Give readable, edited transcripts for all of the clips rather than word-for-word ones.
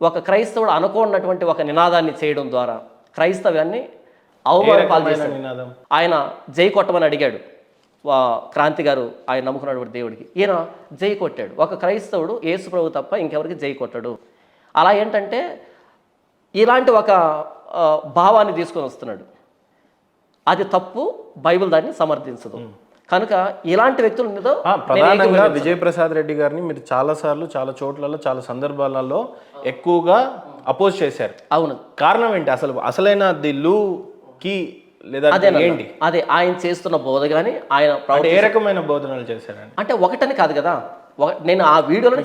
ఒక క్రైస్తవుడు అనుకోనటువంటి ఒక నినాదాన్ని చేయడం ద్వారా క్రైస్తవ్యాన్ని అవమానం పాలు చేశాడు. నినాదం ఆయన జై కొట్టమని అడిగాడు క్రాంతి గారు, ఆయన నమ్ముకున్నటువంటి దేవుడికి. ఈయన జై కొట్టాడు. ఒక క్రైస్తవుడు యేసు ప్రభు తప్ప ఇంకెవరికి జై కొట్టాడు. అలా ఏంటంటే ఇలాంటి ఒక భావాన్ని తీసుకొని వస్తున్నాడు. అది తప్పు, బైబిల్ దాన్ని సమర్థించదు. కనుక ఇలాంటి వ్యక్తుల మీద ప్రధానంగా విజయప్రసాద్ రెడ్డి గారిని మీరు చాలాసార్లు చాలా చోట్లలో చాలా సందర్భాలలో ఎక్కువగా అపోజ్ చేశారు. అవును. కారణం ఏంటి? అసలైన ది లూ కి లేదా ఏంటి? అదే ఆయన చేస్తున్న బోధ కానీ ఆయన ఏ రకమైన బోధనలు చేశారండి? అంటే ఒకటని కాదు కదా, నేను ఆ వీడియోలో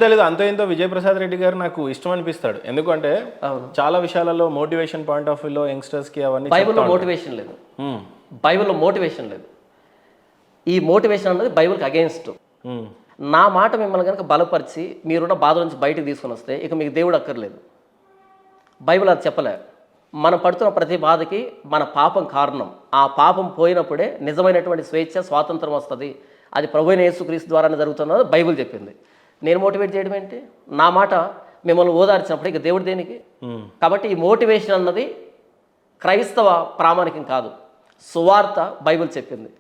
తెలియదు అంతో ఎంతో విజయప్రసాద్ రెడ్డి గారు నాకు ఇష్టం అనిపిస్తాడు. ఎందుకంటే చాలా విషయాలలో మోటివేషన్ పాయింట్ ఆఫ్ వ్యూలో యంగ్స్టర్స్ కి అవన్నీ బైబిల్లో మోటివేషన్ లేదు. బైబిల్లో మోటివేషన్ లేదు. ఈ మోటివేషన్ అన్నది బైబిల్కి అగెయిన్స్ట్. నా మాట మిమ్మల్ని కనుక బలపరిచి మీరున్న బాధ నుంచి బయటకు తీసుకొని వస్తే ఇక మీకు దేవుడు అక్కర్లేదు. బైబిల్ అది చెప్పలే. మనం పడుతున్న ప్రతి బాధకి మన పాపం కారణం. ఆ పాపం పోయినప్పుడే నిజమైనటువంటి స్వేచ్ఛ, స్వాతంత్రం వస్తుంది. అది ప్రభువైన యేసుక్రీస్తు ద్వారానే జరుగుతున్నది బైబిల్ చెప్పింది. నేను మోటివేట్ చేయడం ఏంటి? నా మాట మిమ్మల్ని ఓదార్చినప్పుడు ఇక దేవుడు దేనికి? కాబట్టి ఈ మోటివేషన్ అన్నది క్రైస్తవ ప్రామాణికం కాదు. సువార్త బైబిల్ చెప్పింది.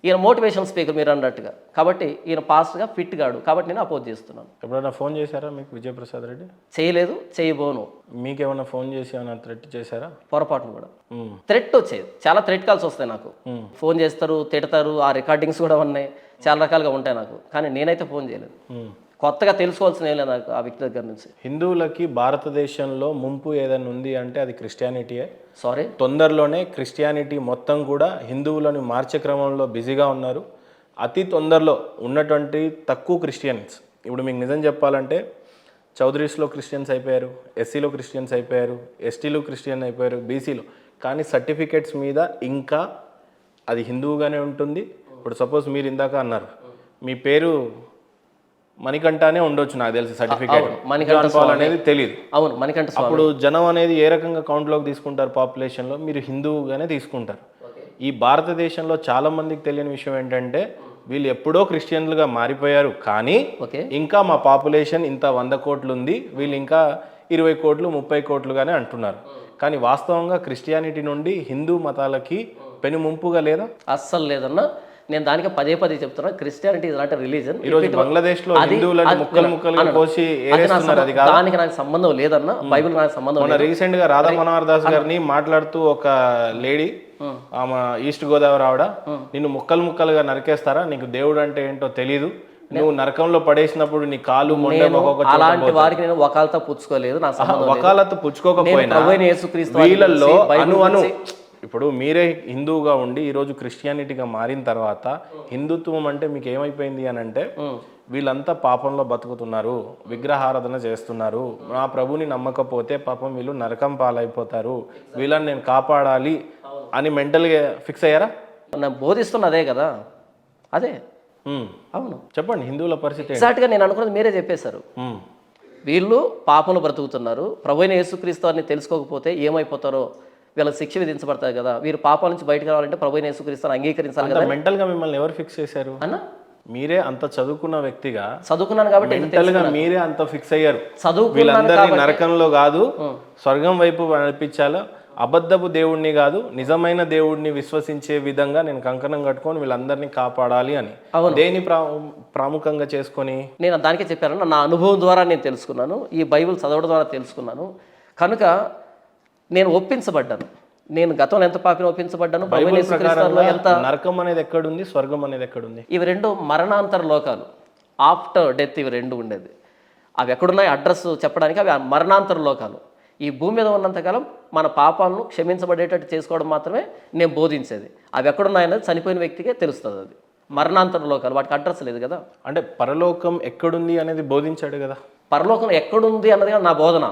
ఈయన మోటివేషన్ స్పీకర్ మీరు అన్నట్టుగా. కాబట్టి ఈయన పాస్ట్గా ఫిట్ గాడు. కాబట్టి నేను అపోజ్ చేస్తున్నాను. ఎప్పుడైనా ఫోన్ చేశారా మీకు విజయప్రసాద్ రెడ్డి? చేయలేదు, చేయబోను. మీకేమైనా ఫోన్ చేసి ఏమైనా థ్రెట్ చేశారా? పొరపాటును కూడా థ్రెట్ వచ్చేది. చాలా థ్రెట్ కాల్స్ వస్తాయి నాకు. ఫోన్ చేస్తారు, తిడతారు. ఆ రికార్డింగ్స్ కూడా ఉన్నాయి. చాలా రకాలుగా ఉంటాయి నాకు. కానీ నేనైతే ఫోన్ చేయలేదు. కొత్తగా తెలుసుకోవాల్సిన ఏం లేదు నాకు ఆ వ్యక్తి దగ్గర నుంచి. హిందువులకి భారతదేశంలో ముంపు ఏదైనా ఉంది అంటే అది క్రిస్టియానిటీయే. సారీ, తొందరలోనే క్రిస్టియానిటీ మొత్తం కూడా హిందువులను మార్చే క్రమంలో బిజీగా ఉన్నారు. అతి తొందరలో ఉన్నటువంటి తక్కువ క్రిస్టియన్స్, ఇప్పుడు మీకు నిజం చెప్పాలంటే చౌదరీస్లో క్రిస్టియన్స్ అయిపోయారు, ఎస్సీలో క్రిస్టియన్స్ అయిపోయారు, ఎస్టీలో క్రిస్టియన్ అయిపోయారు, బీసీలో. కానీ సర్టిఫికేట్స్ మీద ఇంకా అది హిందువుగానే ఉంటుంది. ఇప్పుడు సపోజ్ మీరు ఇందాక అన్నారు మీ పేరు మణికంఠనే ఉండొచ్చు, నాకు తెలిసి సర్టిఫికేట్ అనేది తెలియదు. అవును, మణికంఠ. అప్పుడు జనం అనేది ఏ రకంగా కౌంట్లోకి తీసుకుంటారు? పాపులేషన్లో మీరు హిందువుగానే తీసుకుంటారు. ఈ భారతదేశంలో చాలా మందికి తెలియని విషయం ఏంటంటే వీళ్ళు ఎప్పుడో క్రిస్టియన్లుగా మారిపోయారు. కానీ ఇంకా మా పాపులేషన్ ఇంత 100 కోట్లు ఉంది, వీళ్ళు ఇంకా 20 కోట్లు 30 కోట్లుగానే అంటున్నారు. కానీ వాస్తవంగా క్రిస్టియానిటీ నుండి హిందూ మతాలకి పెను ముంపుగా లేదా? అస్సలు లేదన్నా. నేను దానికి పదే పదే చెప్తున్నా, Christianity is not a religion. బంగ్లాదేశ్లో దానికి నాకు సంబంధం లేదన్నా. బైబిల్ నాకు సంబంధం లేదు. రీసెంట్ గా రాధా మనోహర్ దాస్ గారిని మాట్లాడుతూ ఒక లేడీ, ఆమె ఈస్ట్ గోదావరి ఆవిడ, నిన్ను ముక్కలు ముక్కలుగా నరికేస్తారా, నీకు దేవుడు అంటే ఏంటో తెలీదు, నువ్వు నరకంలో పడేసినప్పుడు నీ కాలు అలాంటి వారికి నేను వకాలతో పుచ్చుకోలేదు. నా వకాలతో పుచ్చుకోకపోయినా వీళ్ళల్లో అను ఇప్పుడు మీరే హిందువుగా ఉండి ఈరోజు క్రిస్టియానిటీగా మారిన తర్వాత హిందుత్వం అంటే మీకు ఏమైపోయింది అని అంటే వీళ్ళంతా పాపంలో బతుకుతున్నారు, విగ్రహారాధన చేస్తున్నారు, నా ప్రభుని నమ్మకపోతే పాపం వీళ్ళు నరకం పాలైపోతారు, వీళ్ళని నేను కాపాడాలి అని మెంటల్గా ఫిక్స్ అయ్యారా? నేను బోధిస్తున్న అదే కదా. అదే అవును. చెప్పండి హిందువుల పరిస్థితి. ఎగ్జాక్ట్గా నేను అనుకున్నది మీరే చెప్పేశారు. వీళ్ళు పాపంలో బ్రతుకుతున్నారు, ప్రభువైన యేసుక్రీస్తు అని తెలుసుకోకపోతే ఏమైపోతారో వీళ్ళకి శిక్ష విధించబడతారు కదా. వీరు పాపాల నుంచి బయటకు రావాలంటే ప్రభువైన యేసుక్రీస్తుని అంగీకరించాలి కదా. మెంటల్గా మిమ్మల్ని ఎవరు ఫిక్స్ చేశారు అన్న? మీరే అంత చదువుకున్న వ్యక్తిగా, చదువుకున్నాను కాబట్టి మెంటల్గా మీరే అంత ఫిక్స్ అయ్యారు. వీళ్ళందరినీ నరకంలో కాదు స్వర్గం వైపు నడిపించాలో, అబద్ధపు దేవుడిని కాదు నిజమైన దేవుడిని విశ్వసించే విధంగా నేను కంకణం కట్టుకొని వీళ్ళందరినీ కాపాడాలి అని. దేని ప్రాముఖ్యంగా చేసుకొని నేను దానికే చెప్పాను. నా అనుభవం ద్వారా నేను తెలుసుకున్నాను, ఈ బైబిల్ చదవడం ద్వారా తెలుసుకున్నాను. కనుక నేను ఒప్పించబడ్డాను. నేను గతంలో ఎంత పాపిని ఒప్పించబడ్డాను. ఎంత నరకం అనేది ఎక్కడుంది, స్వర్గం అనేది ఎక్కడుంది? ఇవి రెండు మరణాంతర లోకాలు, ఆఫ్టర్ డెత్. ఇవి రెండు ఉండేది. అవి ఎక్కడున్నాయి అడ్రస్ చెప్పడానికి, అవి మరణాంతర లోకాలు. ఈ భూమి మీద ఉన్నంతకాలం మన పాపాలను క్షమించబడేటట్టు చేసుకోవడం మాత్రమే నేను బోధించేది. అవి ఎక్కడున్నాయనేది చనిపోయిన వ్యక్తికే తెలుస్తుంది. అది మరణాంతర లోకాలు, వాటికి అడ్రస్ లేదు కదా. అంటే పరలోకం ఎక్కడుంది అనేది బోధించాడు కదా. పరలోకం ఎక్కడుంది అన్నది నా బోధన.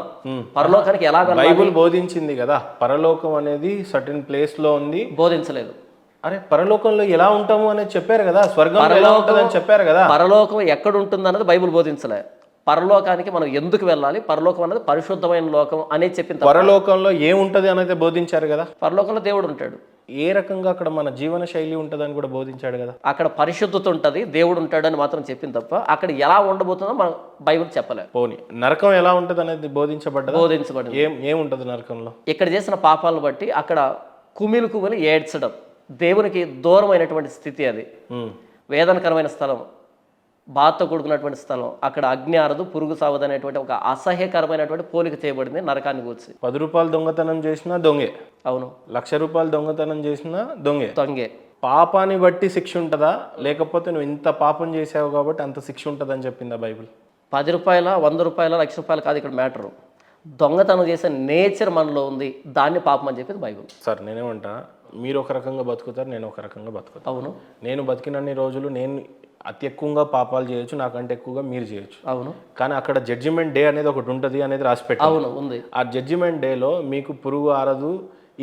పరలోకానికి ఎలా బైబిల్ బోధించింది కదా. పరలోకం అనేది సర్టెన్ ప్లేస్ లో ఉంది, బోధించలేదు. అరే పరలోకంలో ఎలా ఉంటాము అనేది చెప్పారు కదా, స్వర్గం ఎలా ఉంటుందని చెప్పారు కదా. పరలోకం ఎక్కడ ఉంటుంది అన్నది బైబిల్ బోధించలే. పరలోకానికి మనం ఎందుకు వెళ్ళాలి, పరలోకం అనేది పరిశుద్ధమైన లోకం అనేది చెప్పింది. పరలోకంలో ఏముంటది అనేది బోధించారు కదా. పరలోకంలో దేవుడు ఉంటాడు. ఏ రకంగా అక్కడ మన జీవన శైలి ఉంటుందని కూడా బోధించాడు కదా. అక్కడ పరిశుద్ధత ఉంటుంది, దేవుడు ఉంటాడని మాత్రం చెప్పింది తప్ప అక్కడ ఎలా ఉండబోతుందో మన బైబిల్ చెప్పలే. పోనీ నరకం ఎలా ఉంటుంది అనేది బోధించబడ్డదా? బోధించబడింది. ఏముంటుంది నరకంలో? ఇక్కడ చేసిన పాపాలను బట్టి అక్కడ కుమిలి ఏడ్చడం, దేవునికి దూరమైనటువంటి స్థితి, అది వేదనకరమైన స్థలం, బాధతో కూడుకున్నటువంటి స్థలం. అక్కడ అగ్ని ఆరదు, పురుగు సావదు అనేటువంటి ఒక అసహ్యకరమైనటువంటి పోలిక చేయబడింది నరకాన్ని కూర్చి. 10 రూపాయలు దొంగతనం చేసినా దొంగే, అవును. 1,00,000 రూపాయలు దొంగతనం చేసినా దొంగే. దొంగే. పాపాన్ని బట్టి శిక్ష ఉంటుందా, లేకపోతే నువ్వు ఇంత పాపం చేసావు కాబట్టి అంత శిక్ష ఉంటుందని చెప్పిందా బైబిల్? 10 రూపాయల, 100 రూపాయల, 1,00,000 రూపాయలు కాదు ఇక్కడ మ్యాటరు. దొంగతనం చేసే నేచర్ మనలో ఉంది, దాన్ని పాపం అని చెప్పింది బైబిల్. సార్ నేనేమంటా, మీరు ఒక రకంగా బతుకుతారు, నేను ఒక రకంగా బతుకుతాను. అవును. నేను బతికినన్ని రోజులు నేను అతి ఎక్కువగా పాపాలు చేయొచ్చు, నాకంటే ఎక్కువగా మీరు చేయొచ్చు. అవును. కానీ అక్కడ జడ్జిమెంట్ డే అనేది ఒకటి ఉంటుంది అనేది రాసిపెట్టు. అవును, ఉంది. ఆ జడ్జిమెంట్ డేలో మీకు పురుగు ఆరదు,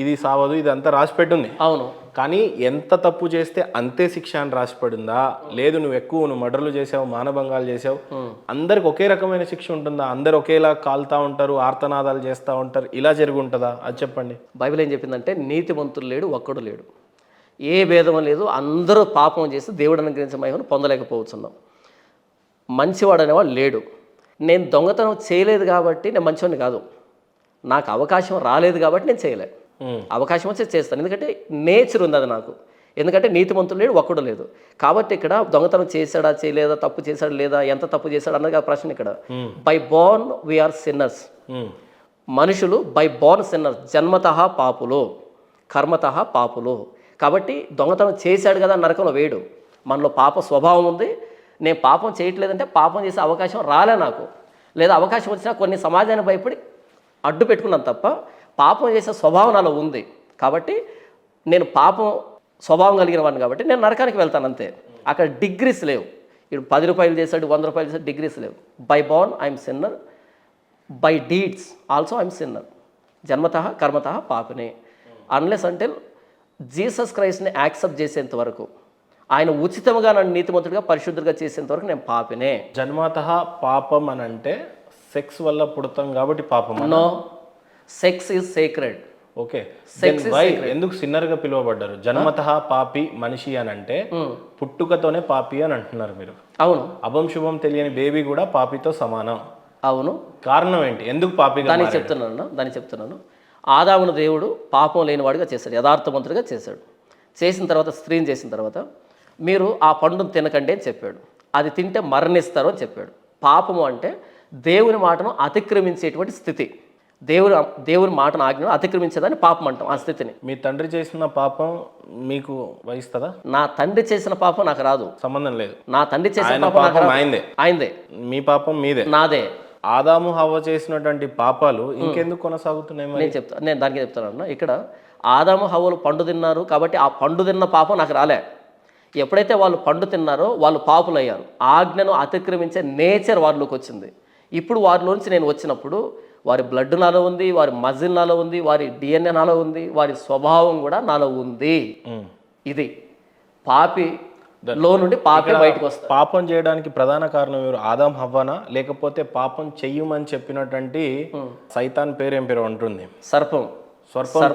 ఇది సావదు, ఇది అంతా రాసిపెట్టుంది. అవును. కానీ ఎంత తప్పు చేస్తే అంతే శిక్ష అని రాసిపడిందా? లేదు నువ్వు మర్డర్లు చేసావు, మానభంగాలు చేసావు, అందరికి ఒకే రకమైన శిక్ష ఉంటుందా? అందరు ఒకేలా కాలుతా ఉంటారు, ఆర్తనాదాలు చేస్తూ ఉంటారు, ఇలా జరిగి ఉంటుందా? అది చెప్పండి. బైబిల్ ఏం చెప్పిందంటే నీతిమంతుడు లేడు, ఒక్కడు లేడు, ఏ భేదం లేదు, అందరూ పాపం చేసి దేవుడు అనుగ్రహించిన మహిమను పొందలేకపోతున్నాం. మంచివాడు అనేవాడు లేడు. నేను దొంగతనం చేయలేదు కాబట్టి నేను మంచివాడిని కాదు, నాకు అవకాశం రాలేదు కాబట్టి నేను చేయలే. అవకాశం వచ్చి చేస్తాను, ఎందుకంటే నేచర్ ఉంది అది నాకు. ఎందుకంటే నీతిమంతుడు లేడు, ఒక్కడు లేదు. కాబట్టి ఇక్కడ దొంగతనం చేశాడా చేయలేదా, తప్పు చేశాడా లేదా, ఎంత తప్పు చేశాడు అన్నది ప్రశ్న ఇక్కడ. By born we are sinners. మనుషులు బై బోర్న్ సిన్నర్స్, జన్మతః పాపులు, కర్మతః పాపులు. కాబట్టి దొంగతనం చేశాడు కదా నరకంలో వేయడు. మనలో పాప స్వభావం ఉంది. నేను పాపం చేయట్లేదంటే పాపం చేసే అవకాశం రాలే నాకు, లేదా అవకాశం వచ్చినా కొన్ని సమాజాన్ని భయపడి అడ్డు పెట్టుకున్నాను తప్ప పాపం చేసే స్వభావం నాలో ఉంది. కాబట్టి నేను పాపం స్వభావం కలిగిన వాడిని కాబట్టి నేను నరకానికి వెళ్తాను అంతే. అక్కడ డిగ్రీస్ లేవు. ఇప్పుడు 10 రూపాయలు చేశాడు, 100 రూపాయలు చేశాడు, డిగ్రీస్ లేవు. By born I'm sinner, by deeds also I'm sinner. జన్మతః కర్మతః పాపినే. అన్లెస్ అంటే జీసస్ క్రైస్ట్ని యాక్సెప్ట్ చేసేంత వరకు, ఆయన ఉచితంగా నన్ను నీతిమంతుడిగా పరిశుద్ధుడిగా చేసేంత వరకు నేను పాపినే. జన్మతః పాపం అని అంటే సెక్స్ వల్ల పుడతాం కాబట్టి పాపం? No, sex is sacred. Okay, ఎందుకు సిన్నర్ గా పిలువబడ్డారు? జన్మతః పాపి మనిషి అని అంటే పుట్టుకతోనే పాపి అని అంటున్నారు మీరు. అవును. అభం శుభం తెలియని బేబీ కూడా పాపితో సమానం. అవును. కారణం ఏంటి? ఎందుకు పాపిగా? దానికి చెప్తున్నాను. ఆదామును దేవుడు పాపం లేనివాడిగా చేశాడు, యథార్థవంతుడిగా చేశాడు. చేసిన తర్వాత స్త్రీని చేసిన తర్వాత మీరు ఆ పండును తినకండి అని చెప్పాడు. అది తింటే మరణిస్తారు అని చెప్పాడు. పాపము అంటే దేవుని మాటను అతిక్రమించేటువంటి స్థితి. దేవుని మాటను ఆజ్ఞను అతిక్రమించేదాన్ని పాపం అంటాం. ఆ స్థితిని. మీ తండ్రి చేసిన పాపం మీకు వహిస్తుందా? నా తండ్రి చేసిన పాపం నాకు రాదు, సంబంధం లేదు. నా తండ్రి చేసిన పాపం ఆయనదే, మీ పాపం మీదే, నాదే. ఆదాము హవ్వ చేసినటువంటి పాపాలు ఇంకెందుకు కొనసాగుతున్నాయి? నేను దానికి చెప్తాను. ఇక్కడ ఆదాము హవ్వలు పండు తిన్నారు కాబట్టి ఆ పండు తిన్న పాపం నాకు రాలే. ఎప్పుడైతే వాళ్ళు పండు తిన్నారో వాళ్ళు పాపులు అయ్యారు. ఆజ్ఞను అతిక్రమించే నేచర్ వారిలోకి వచ్చింది. ఇప్పుడు వారిలోంచి నేను వచ్చినప్పుడు వారి బ్లడ్ నాలో ఉంది, వారి మజిల్ నాలో ఉంది, వారి డిఎన్ఏ నాలో ఉంది, వారి స్వభావం కూడా నాలో ఉంది. ఇది పాపి లో నుండి పాపి బయటకు వస్తారు. పాపం చేయడానికి ప్రధాన కారణం ఎవరు? ఆదాం హవ్వనా, లేకపోతే పాపం చెయ్యమని చెప్పినటువంటి సైతాన్ పేరు ఏం పేరు ఉంటుంది? సర్పం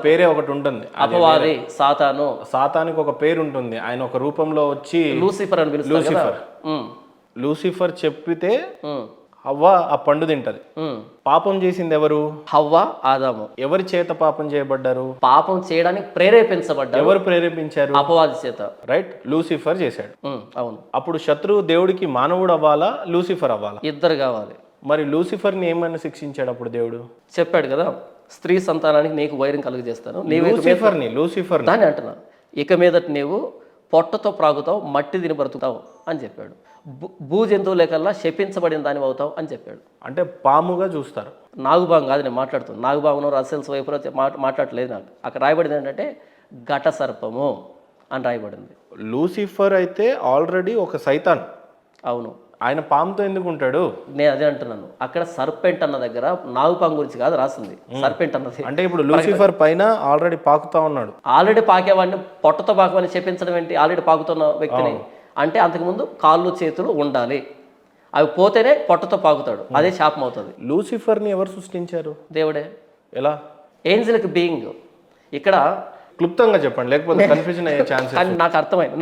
పేరే ఒకటి ఉంటుంది, అపవాది, సాతాను. సాతానికి ఒక పేరు ఉంటుంది. ఆయన ఒక రూపంలో వచ్చి లూసిఫర్ అని పిలుస్తారు. లూసిఫర్ చెప్పితే హవ్వ ఆ పండు తింటది. పాపం చేసింది ఎవరు? హవ్వ, ఆదాము. ఎవరి చేత పాపం చేయబడ్డారు? పాపం చేయడానికి ప్రేరేపించబడ్డారు. ఎవరు ప్రేరేపించారు? అపవాది చేత. రైట్, లూసిఫర్ చేశాడు. అవును. అప్పుడు శత్రువు దేవుడికి మానవుడు అవ్వాలా, లూసిఫర్ అవ్వాలా? ఇద్దరు కావాలి. మరి లూసిఫర్ని ఏమని శిక్షించాడు అప్పుడు దేవుడు? చెప్పాడు కదా, స్త్రీ సంతానానికి నీకు వైరం కలుగజేస్తాను. లూసిఫర్ దాన్ని అంటున్నా, ఇక మీదట నీవు పొట్టతో ప్రాగుతావు, మట్టి తిని బ్రతుకుతావు అని చెప్పాడు. భూ జంతువులే కల్లా శపించబడిన దాని అవుతావు అని చెప్పాడు. అంటే పాముగా చూస్తారు. నాగుబాం కాదు నేను మాట్లాడుతున్నాను. నాగుబామును రసెల్స్ వైపు మాట్లాడలేదు. నాకు అక్కడ రాయబడింది ఏంటంటే ఘట సర్పము అని రాయబడింది. లూసిఫర్ అయితే ఆల్రెడీ ఒక సైతాన్. అవును. ఆయన పాముతో ఎందుకు ఉంటాడు? నేను అదే అంటున్నాను. అక్కడ సర్పెంట్ అన్న దగ్గర నాగుపాము గురించి కాదు రాసింది, సర్పెంట్ అన్నది. అంటే ఇప్పుడు లూసిఫర్ పైన ఆల్రెడీ పాకుతా ఉన్నాడు. ఆల్రెడీ పాకేవాడిని పొట్టతో పాకమని చెప్పించడం ఏంటి? ఆల్రెడీ పాకుతున్న వ్యక్తిని అంటే అంతకుముందు కాళ్ళు చేతులు ఉండాలి, అవి పోతేనే పొట్టతో పాకుతాడు. అదే శాపం అవుతుంది. లూసిఫర్ని ఎవరు సృష్టించారు? దేవుడే. ఎలా? Angelic being. ఇక్కడ క్లుప్తంగా చెప్పండి, లేకపోతే కన్ఫ్యూజన్ అయ్యే ఛాన్సెస్. కానీ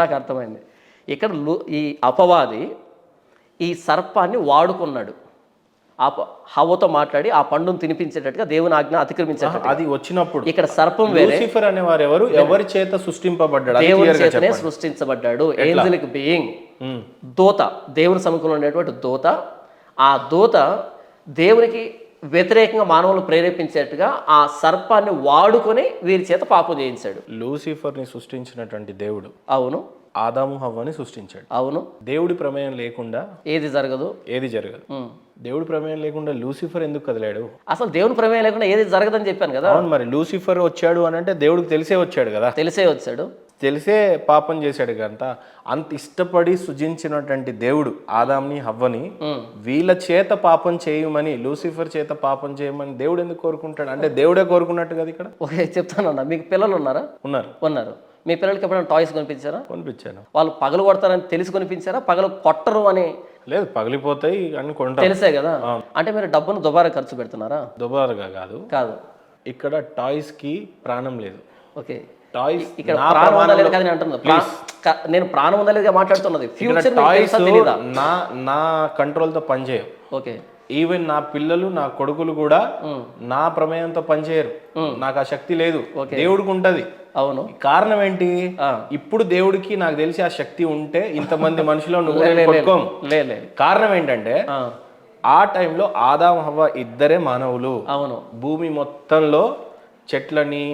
నాకు అర్థమైంది ఇక్కడ ఈ అపవాది ఈ సర్పాన్ని వాడుకున్నాడు హవ్వతో మాట్లాడి ఆ పండును తినిపించేటట్టుగా దేవుని ఆజ్ఞ అతిక్రమించేటట్టు. అది వచ్చినప్పుడు ఇక్కడ సర్పం వేరే, లూసిఫర్ అనేవారు ఎవరి చేత సృష్టింపబడ్డాడు? అది దేవుని clear గా చేతనే చెప్పండి. సృష్టించబడ్డాడు. ఏంజలిక్ బీయింగ్, దూత, దేవుని సముఖంలో ఉండేటువంటి దూత. ఆ దూత దేవునికి వ్యతిరేకంగా మానవులు ప్రేరేపించేట్టుగా ఆ సర్పాన్ని వాడుకొని వీరి చేత పాపం చేయించాడు. లూసిఫర్ని సృష్టించినటువంటి దేవుడు అవును, ఆదాము హవ్వని సృష్టించాడు. అవును. దేవుడి ప్రమేయం లేకుండా ఏది జరగదు. దేవుడి ప్రమేయం లేకుండా లూసిఫర్ ఎందుకు కదిలాడు? అసలు దేవుని ప్రమేయం లేకుండా ఏది జరగదని చెప్పాను కదా. అవును, మరి లూసిఫర్ వచ్చాడు అని అంటే దేవుడికి తెలిసే వచ్చాడు కదా. తెలిసే వచ్చాడు, తెలిసే పాపం చేశాడు కదా. అంత ఇష్టపడి సృజించినటువంటి దేవుడు ఆదాంని హవ్వని వీళ్ళ చేత పాపం చేయమని, లూసిఫర్ చేత పాపం చేయమని దేవుడు ఎందుకు కోరుకుంటాడు? అంటే దేవుడే కోరుకున్నట్టు కదా ఇక్కడ. ఓకే, చెప్తానన్నా. మీకు పిల్లలు ఉన్నారా? ఉన్నారు. మీ పిల్లలకి ఎప్పుడైనా టాయ్స్ కొనిపించారా? కొనిపించాను. వాళ్ళు పగలు కొడతారని తెలిసి కొనిపించారా? పగలు కొట్టరు అని లేదు, పగిలిపోతాయి అని కొంటారు, తెలిసే కదా. అంటే మీరు డబ్బును దుబారా ఖర్చు పెడుతున్నారా? దుబారుగా కాదు. ఇక్కడ టాయ్స్ కి ప్రాణం లేదు. ఓకే, టాయ్స్ ఇక్కడ ప్రాణం ఉందా లేదా కదా నేను అంటున్నా. నేను ప్రాణం ఉందా లేదా మాట్లాడుతున్నది. ఫ్యూచర్ టాయ్స్ నా కంట్రోల్ తో పనిచేయవు. ఓకే, ఈవెన్ నా పిల్లలు, నా కొడుకులు కూడా నా ప్రమేయంతో పనిచేయరు. నాకు ఆ శక్తి లేదు, దేవుడికి ఉంటది. అవును. కారణం ఏంటి? ఇప్పుడు దేవుడికి నాకు తెలిసి ఆ శక్తి ఉంటే ఇంతమంది మనుషులు నువ్వు కారణం ఏంటంటే ఆ టైంలో ఆదాము హవ్వ ఇద్దరే మానవులు. అవును. భూమి మొత్తంలో చెట్లని,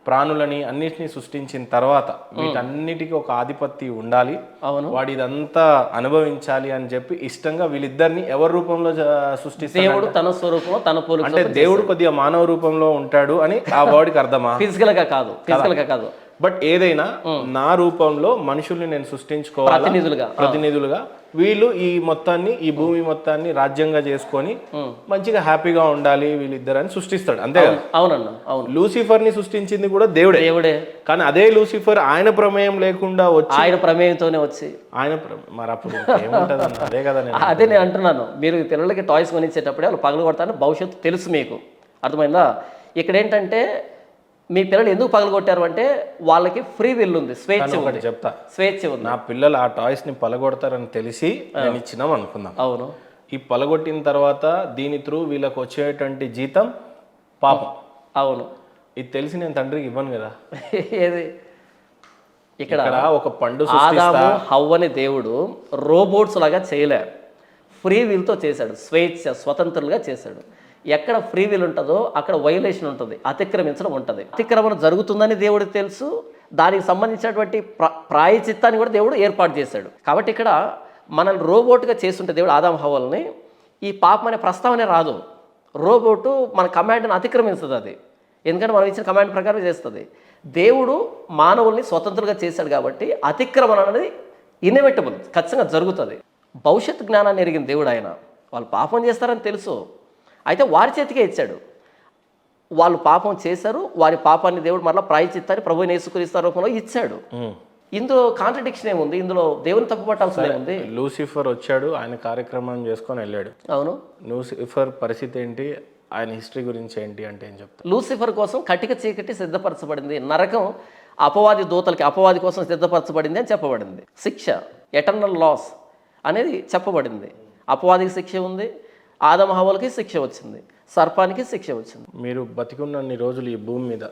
ప్రాణులని అన్నిటిని సృష్టించిన తర్వాత వీటన్నిటికీ ఒక ఆధిపత్యం ఉండాలి. అవును. వాడు ఇదంతా అనుభవించాలి అని చెప్పి ఇష్టంగా వీళ్ళిద్దరిని ఎవరి రూపంలో సృష్టిస్తాడు? దేవుడు తన స్వరూపంలో తన పోలిక. అంటే దేవుడు కొద్దిగా మానవ రూపంలో ఉంటాడు అని ఆ వాడికి అర్థమా? ఫిజికల్ గా కాదు. బట్ ఏదైనా నా రూపంలో మనుషుల్ని నేను సృష్టించుకోవాలి ప్రతినిధులుగా. వీళ్ళు ఈ మొత్తాన్ని, ఈ భూమి మొత్తాన్ని రాజ్యంగా చేసుకొని మంచిగా హ్యాపీగా ఉండాలి వీళ్ళిద్దరని సృష్టిస్తాడు, అంతే కదా. అవునన్నా, అవును. లూసిఫర్ ని సృష్టించింది కూడా దేవుడే. కానీ అదే లూసిఫర్ ఆయన ప్రమేయం లేకుండా వచ్చి, ఆయన ప్రమేయంతోనే వచ్చి మరి అప్పుడు ఏముంటది అన్న? అదే కదా, అదే నేను అంటున్నాను. మీరు పిల్లలకి టాయ్స్ కొనిచ్చేటప్పుడే వాళ్ళు పగలు కొడతారని భవిష్యత్తు తెలుసు మీకు, అర్థమైందా? ఇక్కడ ఏంటంటే మీ పిల్లలు ఎందుకు పగలగొట్టారు అంటే వాళ్ళకి ఫ్రీ విల్ ఉంది, స్వేచ్ఛ ఉంది. నా పిల్లలు ఆ టాయ్స్ ని పగలగొడతారని తెలిసి నేను ఇచ్చినాం అనుకుందాం. అవును. ఈ పగలగొట్టిన తర్వాత దీని త్రూ వీళ్ళకి వచ్చేటువంటి జీతం పాపం. అవును. ఇది తెలిసి నేను తండ్రికి ఇవ్వను కదా. ఏది ఇక్కడ ఒక పండు ఆదాము హవ్వని దేవుడు రోబోట్స్ లాగా చేయలే, ఫ్రీ విల్తో చేశాడు, స్వతంత్రులుగా చేశాడు. ఎక్కడ ఫ్రీ విల్ ఉంటుందో అక్కడ వైలేషన్ ఉంటుంది, అతిక్రమించడం ఉంటుంది. అతిక్రమణ జరుగుతుందని దేవుడికి తెలుసు, దానికి సంబంధించినటువంటి ప్రాయచిత్తాన్ని కూడా దేవుడు ఏర్పాటు చేశాడు. కాబట్టి ఇక్కడ మనల్ని రోబోట్గా చేస్తుంటే దేవుడు ఆదాము హవ్వల్ని, ఈ పాపం అనే ప్రస్తావనే రాదు. రోబోటు మన కమాండ్ని అతిక్రమిస్తుంది అది, ఎందుకంటే మనం ఇచ్చిన కమాండ్ ప్రకారం చేస్తుంది. దేవుడు మానవుల్ని స్వతంత్రంగా చేశాడు కాబట్టి అతిక్రమణ అనేది ఇన్ఎవిటబుల్, ఖచ్చితంగా జరుగుతుంది. భవిష్యత్తు జ్ఞానాన్ని ఎరిగిన దేవుడు ఆయన. వాళ్ళు పాపం చేస్తారని తెలుసు, అయితే వారి చేతికే ఇచ్చాడు. వాళ్ళు పాపం చేశారు, వారి పాపాన్ని దేవుడు మరలా ప్రాయచిత్తాన్ని ప్రభు యేసుక్రీస్తు రూపంలో ఇచ్చాడు. ఇందులో కాంట్రడిక్షన్ ఏముంది? ఇందులో దేవుని తప్పు పట్టాల్సిందే ఉంది. లూసిఫర్ వచ్చాడు, ఆయన కార్యక్రమం చేసుకొని వెళ్ళాడు. అవును. లూసిఫర్ పరిస్థితి ఏంటి, ఆయన హిస్టరీ గురించి ఏంటి అంటే ఏం చెప్తారు? లూసిఫర్ కోసం కటిక చీకటి సిద్ధపరచబడింది, నరకం అపవాది దూతలకి అపవాది కోసం సిద్ధపరచబడింది అని చెప్పబడింది. శిక్ష, ఎటర్నల్ లాస్ అనేది చెప్పబడింది. అపవాదికి శిక్ష ఉంది, ఆదాము హవ్వలకి శిక్ష వచ్చింది, సర్పానికి శిక్ష వచ్చింది. మీరు బతికున్నన్ని రోజులు ఈ భూమి మీద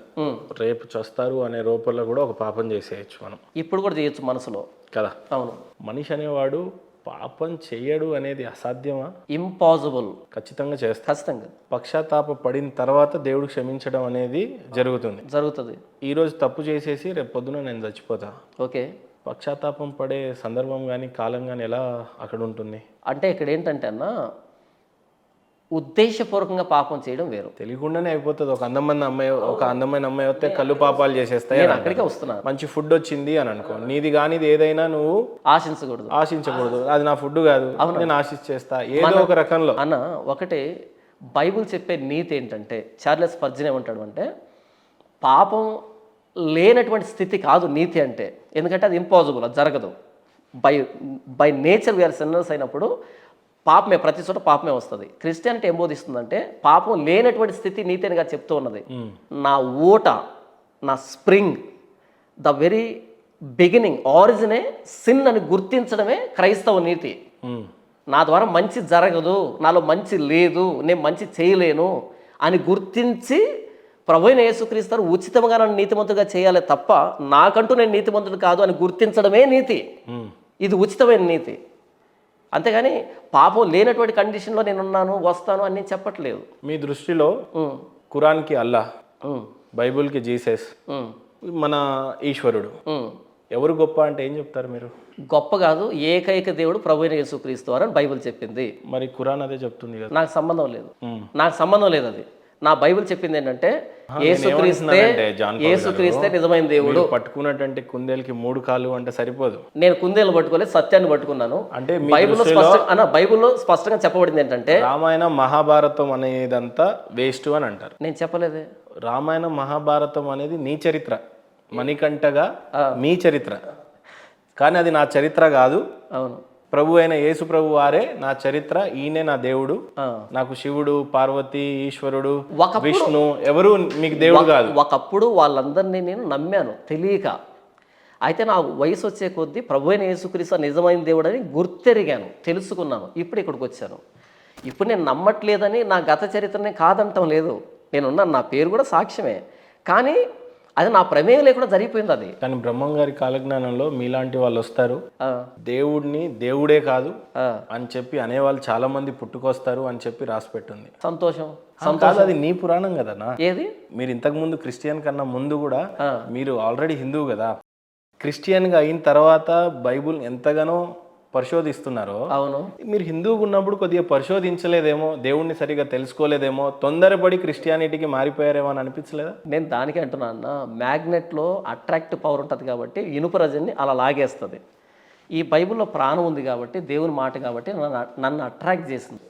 రేపు చస్తారు అనే రూపంలో కూడా ఒక పాపం చేసేయచ్చు మనం. ఇప్పుడు కూడా చేయొచ్చు మనసులో కదా. అవును. మనిషి అనేవాడు పాపం చేయడు అనేది అసాధ్యమా? ఇంపాసిబుల్. ఖచ్చితంగా చేస్తా, ఖచ్చితంగా. పశ్చాత్తాప పడిన తర్వాత దేవుడు క్షమించడం అనేది జరుగుతుంది. ఈ రోజు తప్పు చేసేసి రేపు పొద్దున నేను చచ్చిపోతా, ఓకే, పశ్చాత్తాపం పడే సందర్భం కానీ కాలం కానీ ఎలా అక్కడ ఉంటుంది? అంటే ఇక్కడ ఏంటంటే అన్న, ఉద్దేశపూర్వకంగా పాపం చేయడం వేరు. తెలియకుండానే అయిపోతుంది. ఒక అందమైన అమ్మాయి వస్తే కళ్ళు పాపాలు చేసేస్తాయి, అక్కడికే వస్తున్నారు. మంచి ఫుడ్ వచ్చింది అని అనుకో, నీది కానిది ఏదైనా నువ్వు ఆశించకూడదు. అది నా ఫుడ్ కాదు, నేను ఆశించేస్తా ఏదో ఒక రకంలో. అన్న ఒకటే బైబిల్ చెప్పే నీతి ఏంటంటే, చార్లెస్ స్పర్జన్ ఏమంటాడు అంటే, పాపం లేనటువంటి స్థితి కాదు నీతి అంటే, ఎందుకంటే అది ఇంపాసిబుల్, అది జరగదు. బై నేచర్ వీఆర్ సిన్నర్స్ అయినప్పుడు పాపమే, ప్రతి చోట పాపమే వస్తుంది. క్రిస్టియానిటీ ఏం బోధిస్తుందంటే, పాపం లేనటువంటి స్థితి నీతి అనిగా చెప్తూ ఉన్నది. నా ఊట నా స్ప్రింగ్, ద వెరీ బిగినింగ్, ఆరిజినే సిన్ అని గుర్తించడమే క్రైస్తవ నీతి. నా ద్వారా మంచి జరగదు, నాలో మంచి లేదు, నేను మంచి చేయలేను అని గుర్తించి ప్రభువైన యేసుక్రీస్తు ఉచితంగా నన్ను నీతిమంతుడిగా చేయాలి తప్ప నాకంటూ నేను నీతిమంతుడు కాదు అని గుర్తించడమే నీతి. ఇది ఉచితమైన నీతి. అంతేగాని పాపం లేనటువంటి కండిషన్లో నేనున్నాను, వస్తాను అని నేను చెప్పట్లేదు. మీ దృష్టిలో ఖురాన్కి అల్లా, బైబుల్కి జీసస్, మన ఈశ్వరుడు ఎవరు గొప్ప అంటే ఏం చెప్తారు మీరు? గొప్ప కాదు, ఏకైక దేవుడు ప్రభువైన యేసుక్రీస్తు అని బైబిల్ చెప్పింది. మరి ఖురాన్ అదే చెప్తుంది కదా. నాకు సంబంధం లేదు, నాకు సంబంధం లేదు. అది నా బైబిల్ చెప్పింది ఏంటంటే యేసుక్రీస్తే నిజమైన దేవుడు. పట్టుకున్నటువంటి కుందేలుకి 3 కాళ్ళు అంటే సరిపోదు. నేను కుందేలు పట్టుకోలేదు, సత్యాన్ని పట్టుకున్నాను. అంటే బైబిల్లో స్పష్టంగా చెప్పబడింది ఏంటంటే రామాయణం మహాభారతం అనేదంతా వేస్ట్ అని అంటారు. నేను చెప్పలేదే. రామాయణం మహాభారతం అనేది నీ చరిత్ర, మణికంఠగా మీ చరిత్ర, కానీ అది నా చరిత్ర కాదు. అవును, ప్రభు అయిన యేసు ప్రభు వారే నా చరిత్ర, ఈయనే నా దేవుడు. నాకు శివుడు, పార్వతి, ఈశ్వరుడు, విష్ణు ఎవరు మీకు దేవుడు కాదు. ఒకప్పుడు వాళ్ళందరినీ నేను నమ్మాను తెలియక. అయితే నా వయసు వచ్చే కొద్దీ ప్రభు అయిన యేసుక్రీస్తు నిజమైన దేవుడు అని గుర్తెరిగాను, తెలుసుకున్నాను. ఇప్పుడు ఇక్కడికి వచ్చాను. ఇప్పుడు నేను నమ్మట్లేదని నా గత చరిత్రనే కాదంటం లేదు, నేనున్నాను, నా పేరు కూడా సాక్ష్యమే. కానీ అది నా ప్రమేయం లేకుండా జరిగిపోయింది అది. కానీ బ్రహ్మం గారి కాలజ్ఞానంలో మీలాంటి వాళ్ళు వస్తారు, దేవుడిని దేవుడే కాదు అని చెప్పి అనేవాళ్ళు చాలా మంది పుట్టుకొస్తారు అని చెప్పి రాసి పెట్టుంది. సంతోషం. అది నీ పురాణం కదనా. ఏది? మీరు ఇంతకు ముందు క్రిస్టియన్ కన్నా ముందు కూడా మీరు ఆల్రెడీ హిందువు కదా. క్రిస్టియన్గా అయిన తర్వాత బైబుల్ ఎంతగానో పరిశోధిస్తున్నారో, అవును, మీరు హిందువుగా ఉన్నప్పుడు కొద్దిగా పరిశోధించలేదేమో, దేవుణ్ణి సరిగా తెలుసుకోలేదేమో, తొందరపడి క్రిస్టియానిటీకి మారిపోయారేమో అని అనిపించలేదా? నేను దానికే అంటున్నా అన్న, మ్యాగ్నెట్లో అట్రాక్టివ్ పవర్ ఉంటుంది కాబట్టి ఇనుప రజని అలా లాగేస్తుంది. ఈ బైబిల్లో ప్రాణం ఉంది కాబట్టి, దేవుని మాట కాబట్టి నన్ను అట్రాక్ట్ చేసింది.